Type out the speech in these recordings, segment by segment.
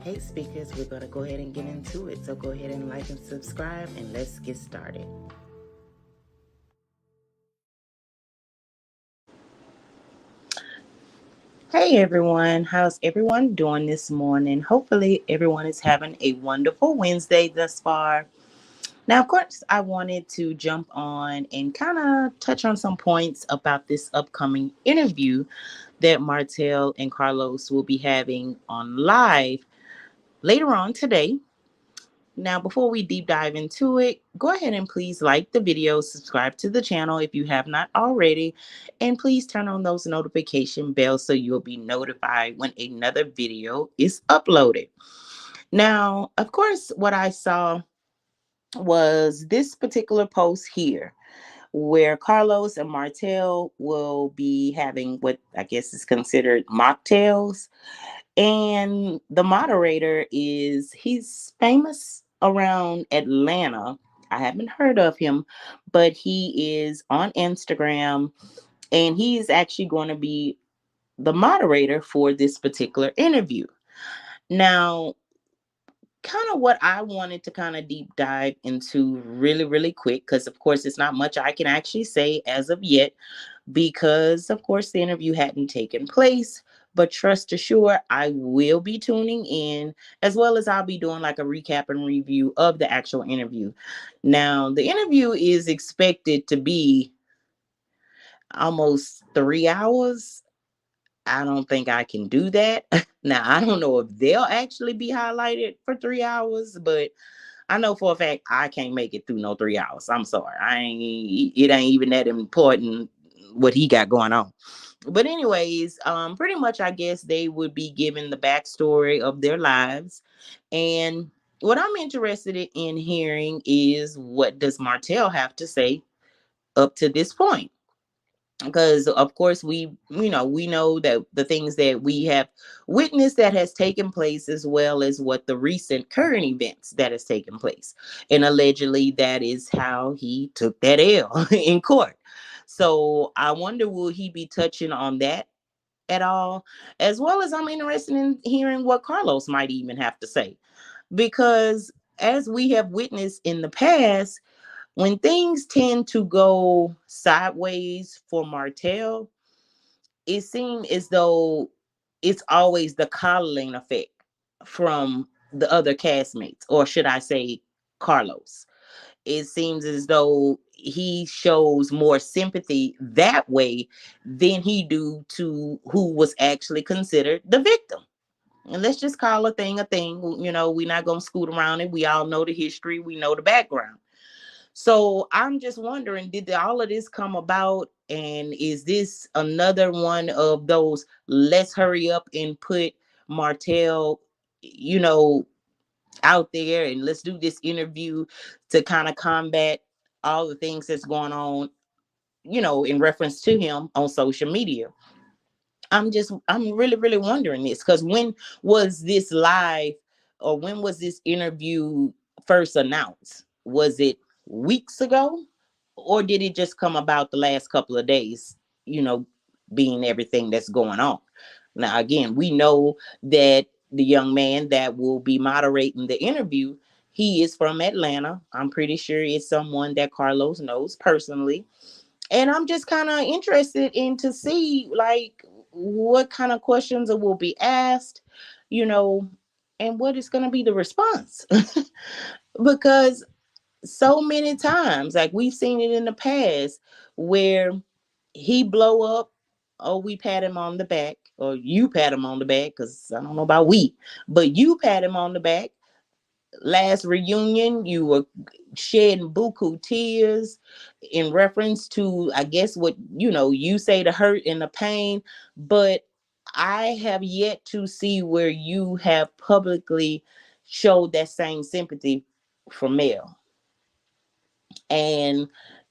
Hey speakers, we're going to go ahead and get into it. So go ahead and like and subscribe and let's get started. Hey everyone, how's everyone doing this morning? Hopefully everyone is having a wonderful Wednesday thus far. Now, of course, I wanted to jump on and kind of touch on some points about this upcoming interview that Martell and Carlos will be having on live later on today. Now, before we deep dive into it, go ahead and please like the video, subscribe to the channel if you have not already, and please turn on those notification bells so you'll be notified when another video is uploaded. Now, of course, what I saw was this particular post here where Carlos and Martell will be having what I guess is considered mocktails. And the moderator he's famous around Atlanta. I haven't heard of him, but he is on Instagram and he is actually going to be the moderator for this particular interview. Now, kind of what I wanted to kind of deep dive into really, really quick, because of course it's not much I can actually say as of yet, because of course the interview hadn't taken place. But trust assured, I will be tuning in, as well as I'll be doing like a recap and review of the actual interview. Now, the interview is expected to be almost 3 hours. I don't think I can do that. Now, I don't know if they'll actually be highlighted for 3 hours, but I know for a fact I can't make it through no 3 hours. I'm sorry. It ain't even that important what he got going on. But anyways, pretty much I guess they would be given the backstory of their lives. And what I'm interested in hearing is, what does Martell have to say up to this point? Because of course we know that the things that we have witnessed that has taken place, as well as what the recent current events that has taken place, and allegedly that is how he took that L in court. So I wonder, will he be touching on that at all? As well as I'm interested in hearing what Carlos might even have to say, because as we have witnessed in the past, when things tend to go sideways for Martell, it seems as though it's always the coddling effect from the other castmates, or should I say, Carlos. It seems as though he shows more sympathy that way than he do to who was actually considered the victim. And let's just call a thing a thing. We're not going to scoot around it. We all know the history. We know the background. So I'm just wondering, did all of this come about? And is this another one of those, let's hurry up and put Martell, you know, out there, and let's do this interview to kind of combat all the things that's going on, in reference to him on social media? I'm really, really wondering this, because when was this live, or when was this interview first announced? Was it weeks ago, or did it just come about the last couple of days, you know, being everything that's going on? Now, again, we know that the young man that will be moderating the interview, he is from Atlanta. I'm pretty sure it's someone that Carlos knows personally. And I'm just kind of interested in to see like what kind of questions will be asked, you know, and what is going to be the response. Because so many times, like we've seen it in the past, where he blow up, or we pat him on the back, or you pat him on the back, because I don't know about we, but you pat him on the back. Last reunion, you were shedding buku tears in reference to, I guess, what you say, the hurt and the pain. But I have yet to see where you have publicly showed that same sympathy for Mel. And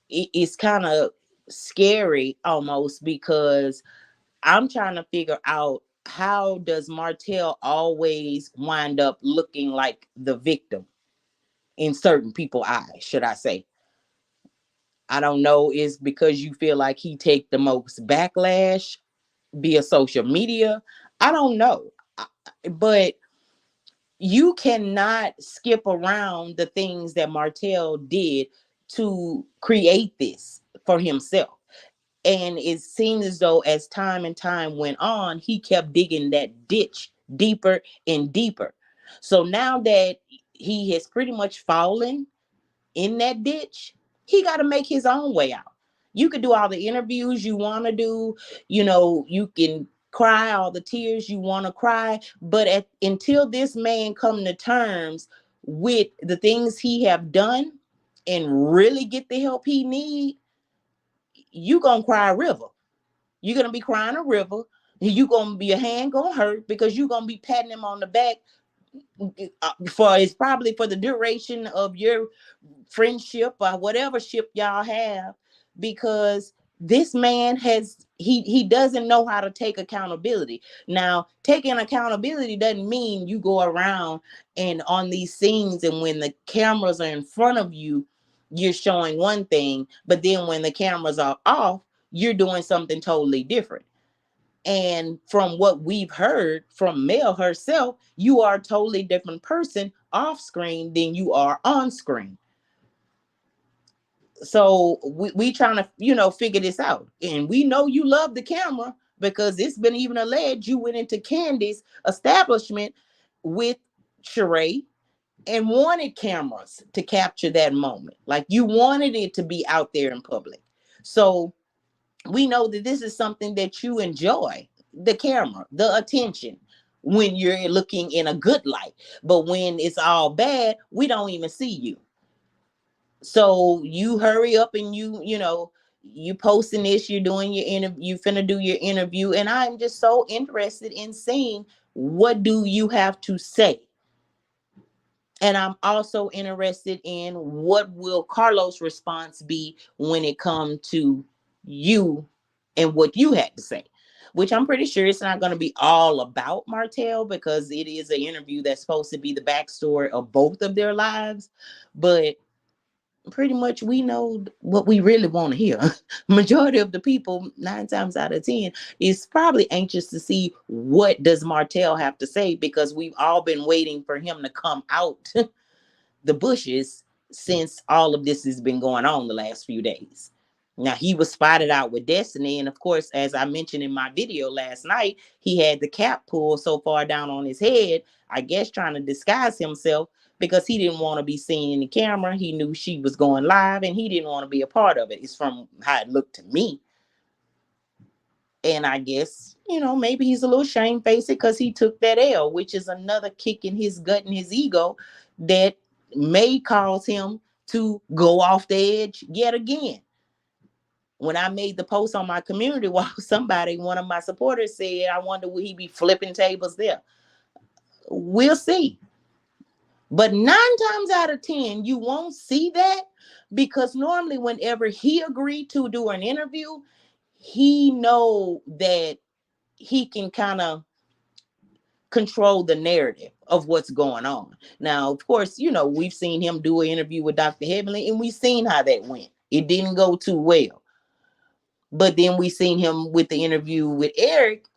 it's kind of scary almost, because I'm trying to figure out, how does Martell always wind up looking like the victim in certain people's eyes, should I say? I don't know. Is because you feel like he take the most backlash via social media? I don't know. But You cannot skip around the things that Martell did to create this for himself. And it seemed as though as time and time went on, he kept digging that ditch deeper and deeper. So now that he has pretty much fallen in that ditch, he got to make his own way out. You could do all the interviews you want to do, you can cry all the tears you want to cry, but until this man come to terms with the things he have done and really get the help he need, you gonna cry a river. You're gonna be crying a river. You gonna be, your hand gonna hurt because you're gonna be patting him on the back for, it's probably for the duration of your friendship or whatever ship y'all have, because this man he doesn't know how to take accountability. Now, taking accountability doesn't mean you go around and on these scenes, and when the cameras are in front of you, you're showing one thing, but then when the cameras are off, you're doing something totally different. And from what we've heard from Mel herself, you are a totally different person off screen than you are on screen. So we trying to, figure this out. And we know you love the camera because it's been even alleged you went into Candy's establishment with Sheree and wanted cameras to capture that moment. Like, you wanted it to be out there in public. So we know that this is something that you enjoy, the camera, the attention, when you're looking in a good light. But when it's all bad, we don't even see you. So you hurry up and you posting this, you're doing your interview, you finna do your interview, and I'm just so interested in seeing what do you have to say. And I'm also interested in what will Carlos' response be when it comes to you and what you had to say, which I'm pretty sure it's not going to be all about Martell, because it is an interview that's supposed to be the backstory of both of their lives. But pretty much we know what we really want to hear. Majority of the people, 9 times out of 10, is probably anxious to see what does Martell have to say, because we've all been waiting for him to come out the bushes since all of this has been going on the last few days. Now, he was spotted out with Destiny, and of course, as I mentioned in my video last night, he had the cap pulled so far down on his head, I guess trying to disguise himself, because he didn't want to be seen in the camera. He knew she was going live and he didn't want to be a part of it. It's from how it looked to me. And I guess, maybe he's a little shamefaced because he took that L, which is another kick in his gut and his ego that may cause him to go off the edge yet again. When I made the post on my community wall, one of my supporters said, I wonder will he be flipping tables there? We'll see. But 9 times out of 10, you won't see that, because normally whenever he agreed to do an interview, he know that he can kind of control the narrative of what's going on. Now, of course, we've seen him do an interview with Dr. Heavenly, and we've seen how that went. It didn't go too well. But then we seen him with the interview with Eric,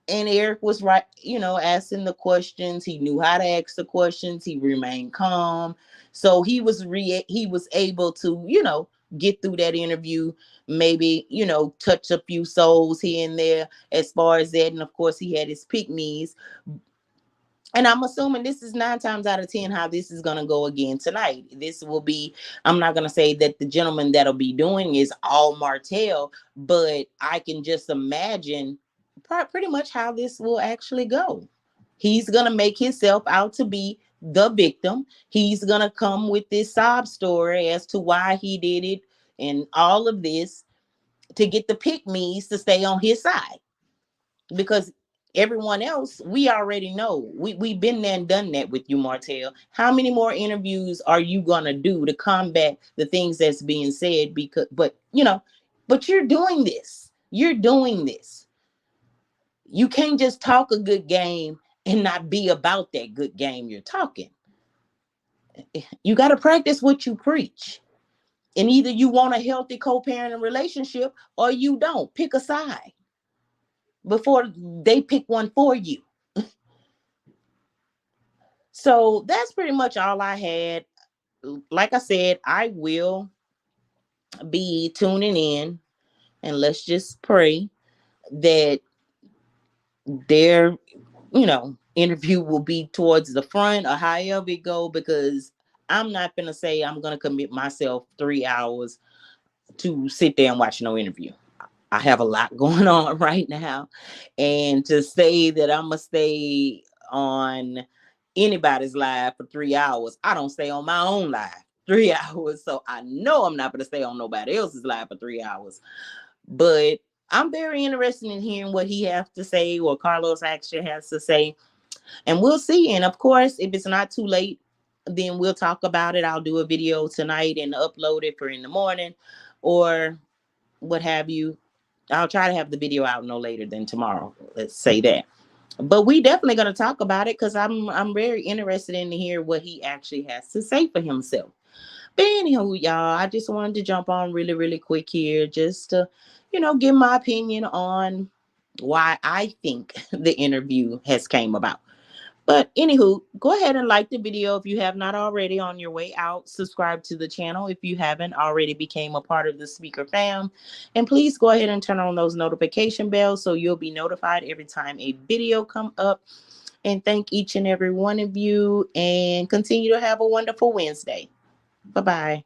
and Eric was right, asking the questions. He knew how to ask the questions. He remained calm. So he was able to, get through that interview, maybe, touch a few souls here and there as far as that. And of course, he had his pick me's. And I'm assuming this is 9 times out of 10 how this is going to go again tonight. This will be, I'm not going to say that the gentleman that'll be doing is all Martell, but I can just imagine pretty much how this will actually go. He's going to make himself out to be the victim. He's going to come with this sob story as to why he did it and all of this to get the pick me's to stay on his side. Because everyone else, we already know. We've been there and done that with you, Martell. How many more interviews are you gonna do to combat the things that's being said? But you're doing this. You're doing this. You can't just talk a good game and not be about that good game you're talking. You got to practice what you preach. And either you want a healthy co-parenting relationship or you don't. Pick a side before they pick one for you. So that's pretty much all I had. Like I said, I will be tuning in, and let's just pray that their, interview will be towards the front or however it go, because I'm not gonna say I'm gonna commit myself 3 hours to sit there and watch no interview. I have a lot going on right now. And to say that I'm gonna stay on anybody's live for 3 hours, I don't stay on my own live 3 hours. So I know I'm not gonna stay on nobody else's live for 3 hours. But I'm very interested in hearing what he has to say, what Carlos actually has to say. And we'll see. And of course, if it's not too late, then we'll talk about it. I'll do a video tonight and upload it for in the morning or what have you. I'll try to have the video out no later than tomorrow. Let's say that. But we definitely gonna talk about it because I'm very interested in to hear what he actually has to say for himself. But anywho, y'all, I just wanted to jump on really, really quick here just to, give my opinion on why I think the interview has came about. But anywho, go ahead and like the video if you have not already on your way out. Subscribe to the channel if you haven't already became a part of the speaker fam. And please go ahead and turn on those notification bells so you'll be notified every time a video come up. And thank each and every one of you and continue to have a wonderful Wednesday. Bye-bye.